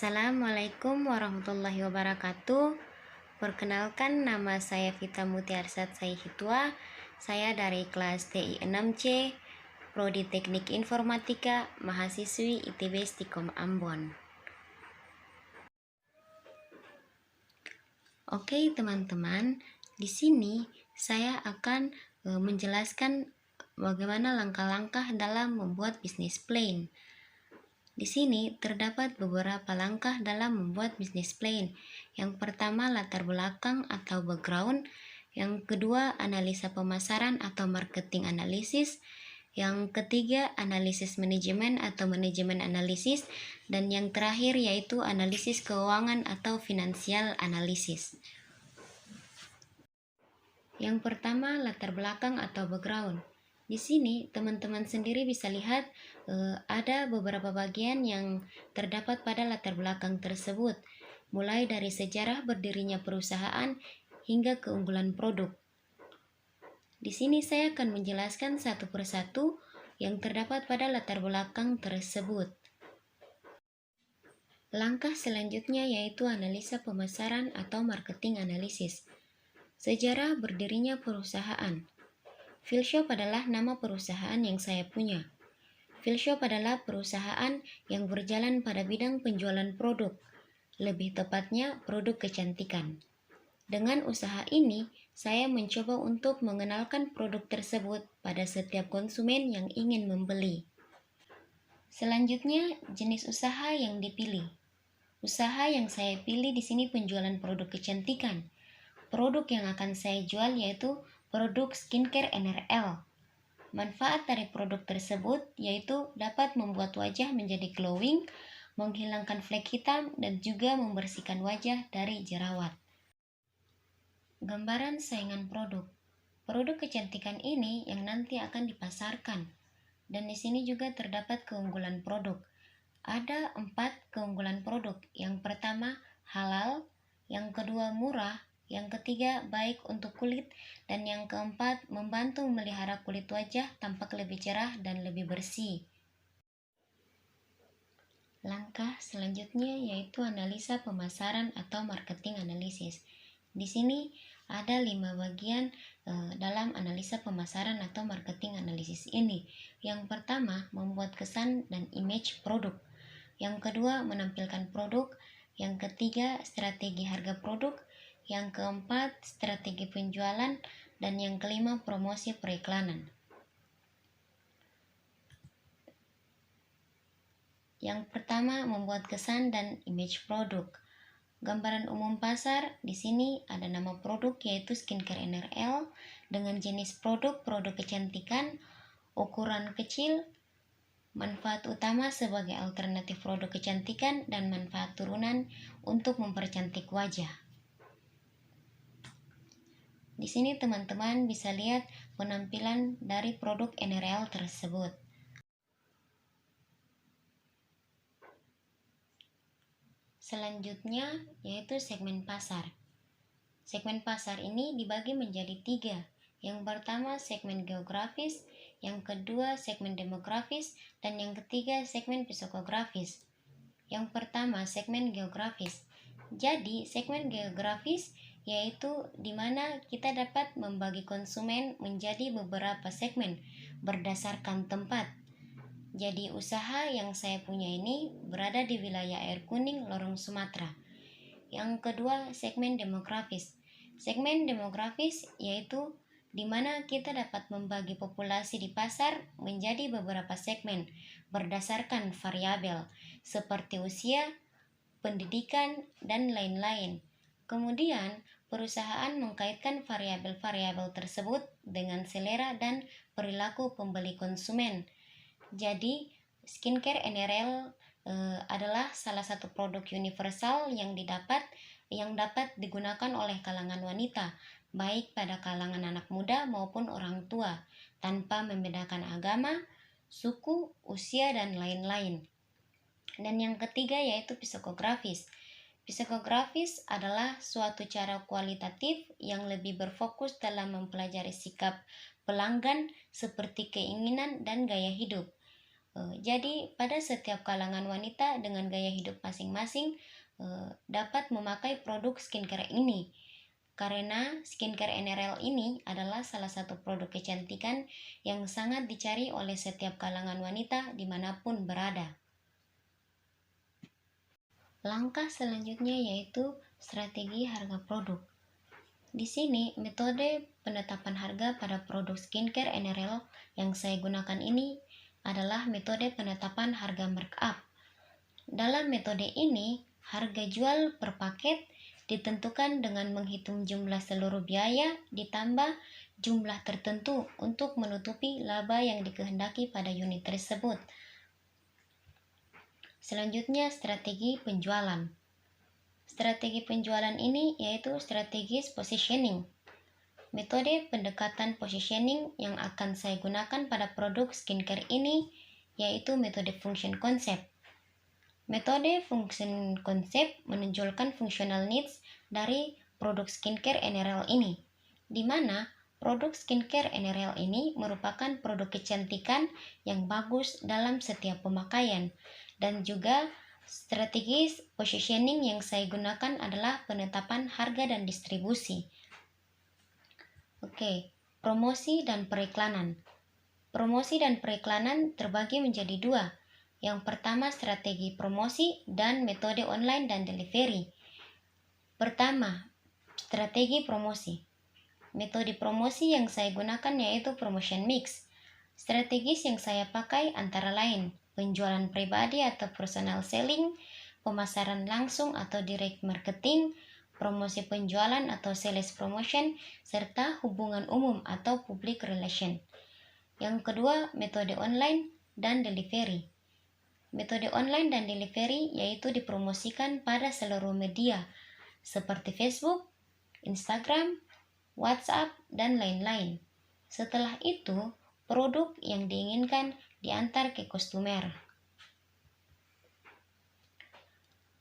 Assalamualaikum warahmatullahi wabarakatuh. Perkenalkan, nama saya Vita Mutiarsat Saihitwa. Saya dari kelas TI 6C, Prodi Teknik Informatika, mahasiswi ITB Stikom Ambon. Oke teman-teman, di sini saya akan menjelaskan bagaimana langkah-langkah dalam membuat bisnis plan. Di sini terdapat beberapa langkah dalam membuat bisnis plan. Yang pertama, latar belakang atau background. Yang kedua, analisa pemasaran atau marketing analisis. Yang ketiga, analisis manajemen atau manajemen analisis. Dan yang terakhir yaitu analisis keuangan atau finansial analisis. Yang pertama, latar belakang atau background. Di sini teman-teman sendiri bisa lihat ada beberapa bagian yang terdapat pada latar belakang tersebut, mulai dari sejarah berdirinya perusahaan hingga keunggulan produk. Di sini saya akan menjelaskan satu persatu yang terdapat pada latar belakang tersebut. Langkah selanjutnya yaitu analisa pemasaran atau marketing analisis. Sejarah berdirinya perusahaan. Philshop adalah nama perusahaan yang saya punya. Philshop adalah perusahaan yang berjalan pada bidang penjualan produk, lebih tepatnya produk kecantikan. Dengan usaha ini, saya mencoba untuk mengenalkan produk tersebut pada setiap konsumen yang ingin membeli. Selanjutnya, jenis usaha yang dipilih. Usaha yang saya pilih di sini penjualan produk kecantikan. Produk yang akan saya jual yaitu produk skincare NRL. Manfaat dari produk tersebut yaitu dapat membuat wajah menjadi glowing, menghilangkan flek hitam, dan juga membersihkan wajah dari jerawat. Gambaran saingan produk. Produk kecantikan ini yang nanti akan dipasarkan. Dan di sini juga terdapat keunggulan produk. Ada 4 keunggulan produk. Yang pertama, halal. Yang kedua, murah. Yang ketiga, baik untuk kulit. Dan yang keempat, membantu memelihara kulit wajah tampak lebih cerah dan lebih bersih. Langkah selanjutnya yaitu analisa pemasaran atau marketing analisis. Di sini ada 5 bagian dalam analisa pemasaran atau marketing analisis ini. Yang pertama, membuat kesan dan image produk. Yang kedua, menampilkan produk. Yang ketiga, strategi harga produk. Yang keempat, strategi penjualan. Dan yang kelima, promosi periklanan. Yang pertama, membuat kesan dan image produk. Gambaran umum pasar, di sini ada nama produk yaitu skincare NRL dengan jenis produk kecantikan, ukuran kecil, manfaat utama sebagai alternatif produk kecantikan, dan manfaat turunan untuk mempercantik wajah. Di sini teman-teman bisa lihat penampilan dari produk NRL tersebut. Selanjutnya yaitu segmen pasar. Segmen pasar ini dibagi menjadi 3. Yang pertama segmen geografis, yang kedua segmen demografis, dan yang ketiga segmen psikografis. Yang pertama segmen geografis. Jadi segmen geografis yaitu di mana kita dapat membagi konsumen menjadi beberapa segmen berdasarkan tempat. Jadi usaha yang saya punya ini berada di wilayah air kuning lorong Sumatera. Yang kedua segmen demografis. Segmen demografis yaitu di mana kita dapat membagi populasi di pasar menjadi beberapa segmen berdasarkan variabel seperti usia, pendidikan, dan lain-lain. Kemudian, perusahaan mengkaitkan variabel-variabel tersebut dengan selera dan perilaku pembeli konsumen. Jadi, skincare NRL adalah salah satu produk universal yang dapat digunakan oleh kalangan wanita, baik pada kalangan anak muda maupun orang tua, tanpa membedakan agama, suku, usia, dan lain-lain. Dan yang ketiga yaitu psikografis. Psikografis adalah suatu cara kualitatif yang lebih berfokus dalam mempelajari sikap pelanggan seperti keinginan dan gaya hidup. Jadi pada setiap kalangan wanita dengan gaya hidup masing-masing dapat memakai produk skincare ini. Karena skincare NRL ini adalah salah satu produk kecantikan yang sangat dicari oleh setiap kalangan wanita dimanapun berada. Langkah selanjutnya yaitu strategi harga produk. Di sini, metode penetapan harga pada produk skincare NRL yang saya gunakan ini adalah metode penetapan harga markup. Dalam metode ini, harga jual per paket ditentukan dengan menghitung jumlah seluruh biaya ditambah jumlah tertentu untuk menutupi laba yang dikehendaki pada unit tersebut. Selanjutnya, strategi penjualan. Strategi penjualan ini yaitu strategis positioning. Metode pendekatan positioning yang akan saya gunakan pada produk skincare ini yaitu metode function concept. Metode function concept menonjolkan functional needs dari produk skincare NRL ini, di mana produk skincare NRL ini merupakan produk kecantikan yang bagus dalam setiap pemakaian, dan juga strategis positioning yang saya gunakan adalah penetapan harga dan distribusi. Oke, promosi dan periklanan. Promosi dan periklanan terbagi menjadi dua. Yang pertama, strategi promosi dan metode online dan delivery. Pertama, strategi promosi. Metode promosi yang saya gunakan yaitu promotion mix. Strategis yang saya pakai antara lain penjualan pribadi atau personal selling, pemasaran langsung atau direct marketing, promosi penjualan atau sales promotion, serta hubungan umum atau public relation. Yang kedua, metode online dan delivery. Metode online dan delivery yaitu dipromosikan pada seluruh media seperti Facebook, Instagram, WhatsApp, dan lain-lain. Setelah itu, produk yang diinginkan diantar ke konsumer.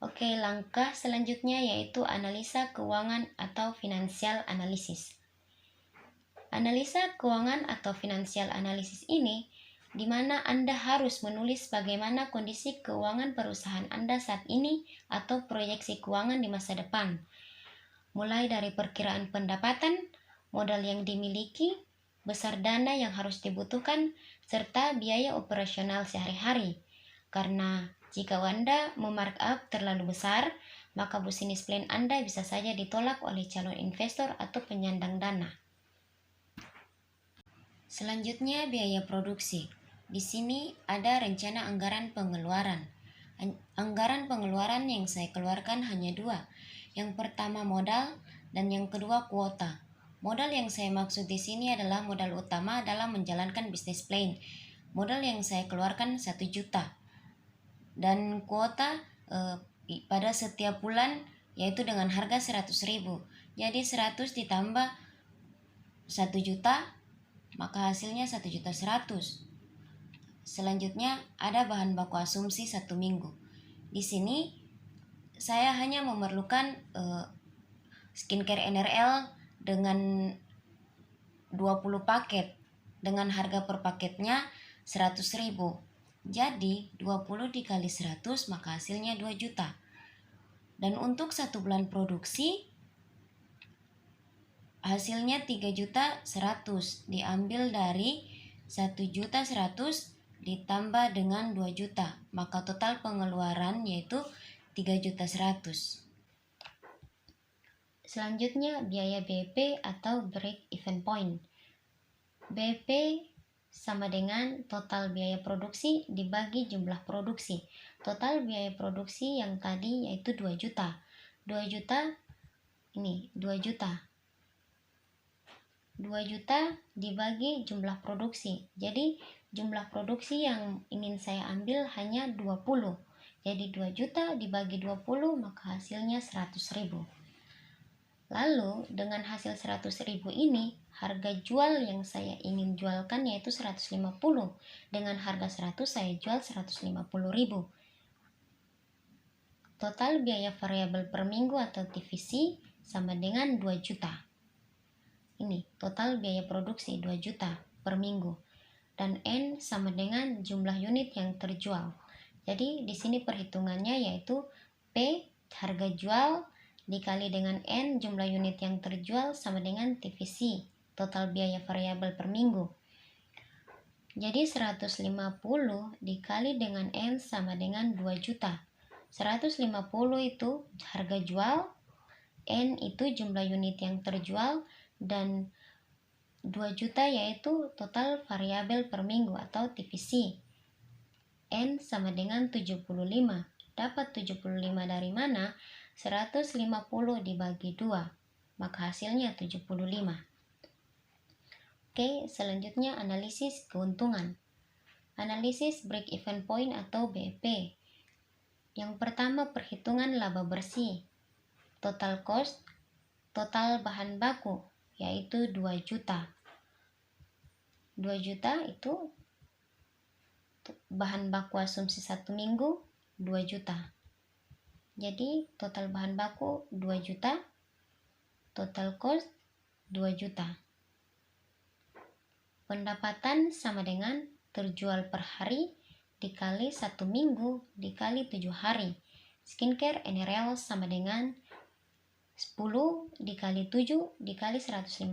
Oke, langkah selanjutnya yaitu analisa keuangan atau financial analysis. Analisa keuangan atau financial analysis ini di mana Anda harus menulis bagaimana kondisi keuangan perusahaan Anda saat ini atau proyeksi keuangan di masa depan. Mulai dari perkiraan pendapatan, modal yang dimiliki, besar dana yang harus dibutuhkan, serta biaya operasional sehari-hari. Karena jika Anda memarkup terlalu besar, maka bisnis plan Anda bisa saja ditolak oleh calon investor atau penyandang dana. Selanjutnya, biaya produksi. Di sini ada rencana anggaran pengeluaran. Anggaran pengeluaran yang saya keluarkan hanya dua. Yang pertama modal dan yang kedua kuota. Modal yang saya maksud di sini adalah modal utama dalam menjalankan bisnis plan. Modal yang saya keluarkan 1 juta. Dan kuota pada setiap bulan yaitu dengan harga 100.000. Jadi 100 ditambah 1 juta, maka hasilnya 1.100.000. Selanjutnya ada bahan baku asumsi 1 minggu. Di sini saya hanya memerlukan skincare NRL dengan 20 paket dengan harga per paketnya 100.000. Jadi 20 dikali 100 maka hasilnya 2 juta. Dan untuk 1 bulan produksi hasilnya 3.100.000 diambil dari 1.100.000 ditambah dengan 2 juta, maka total pengeluaran yaitu 3.100.000. Selanjutnya biaya BP atau break even point. BP sama dengan total biaya produksi dibagi jumlah produksi. Total biaya produksi yang tadi yaitu 2 juta. 2 juta ini 2 juta. 2 juta dibagi jumlah produksi. Jadi jumlah produksi yang ingin saya ambil hanya 20. Jadi 2 juta dibagi 20 maka hasilnya 100.000. Lalu dengan hasil 100.000 ini harga jual yang saya ingin jualkan yaitu 150. Dengan harga 100 saya jual 150.000. Total biaya variabel per minggu atau TVC sama dengan 2 juta. Ini total biaya produksi 2 juta per minggu. dan N sama dengan jumlah unit yang terjual. Jadi di sini perhitungannya yaitu P harga jual dikali dengan N jumlah unit yang terjual sama dengan TVC, total biaya variabel per minggu. Jadi 150 dikali dengan N sama dengan 2 juta. 150 itu harga jual, N itu jumlah unit yang terjual, dan 2 juta yaitu total variabel per minggu atau TVC. N sama dengan 75. Dapat 75 dari mana? 150 dibagi 2, maka hasilnya 75. Oke, selanjutnya analisis keuntungan. Analisis break-even point atau BEP. Yang pertama, perhitungan laba bersih. Total cost, total bahan baku, yaitu 2 juta. 2 juta itu bahan baku asumsi 1 minggu, 2 juta. Jadi total bahan baku 2 juta, total cost 2 juta. Pendapatan sama dengan terjual per hari dikali 1 minggu dikali 7 hari. Skincare NRL sama dengan 10 dikali 7 dikali 150.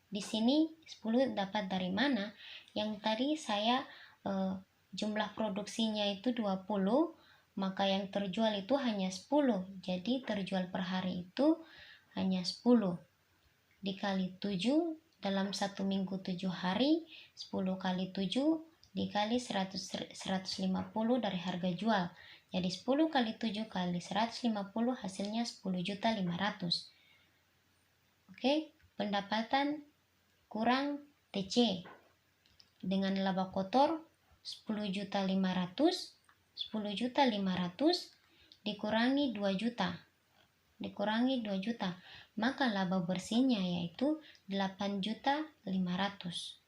Di sini 10 dapat dari mana? Yang tadi saya jumlah produksinya itu 20, maka yang terjual itu hanya 10. Jadi terjual per hari itu hanya 10 dikali 7 dalam 1 minggu 7 hari, 10 kali 7 dikali 150 dari harga jual. Jadi 10 kali 7 kali 150 hasilnya 10.500.000. Oke, pendapatan kurang TC dengan laba kotor 10.500.000. 10.500.000 dikurangi 2 juta. Dikurangi 2 juta, maka laba bersihnya yaitu 8.500.000.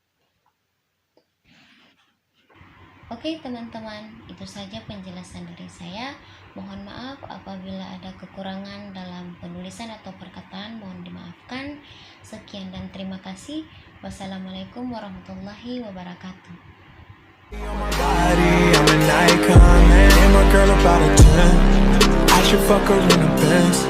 Oke teman-teman, itu saja penjelasan dari saya. Mohon maaf apabila ada kekurangan dalam penulisan atau perkataan, mohon dimaafkan. Sekian dan terima kasih. Wassalamualaikum warahmatullahi wabarakatuh. I'm an icon, man. And my girl about a 10. I should fuck her in the Benz.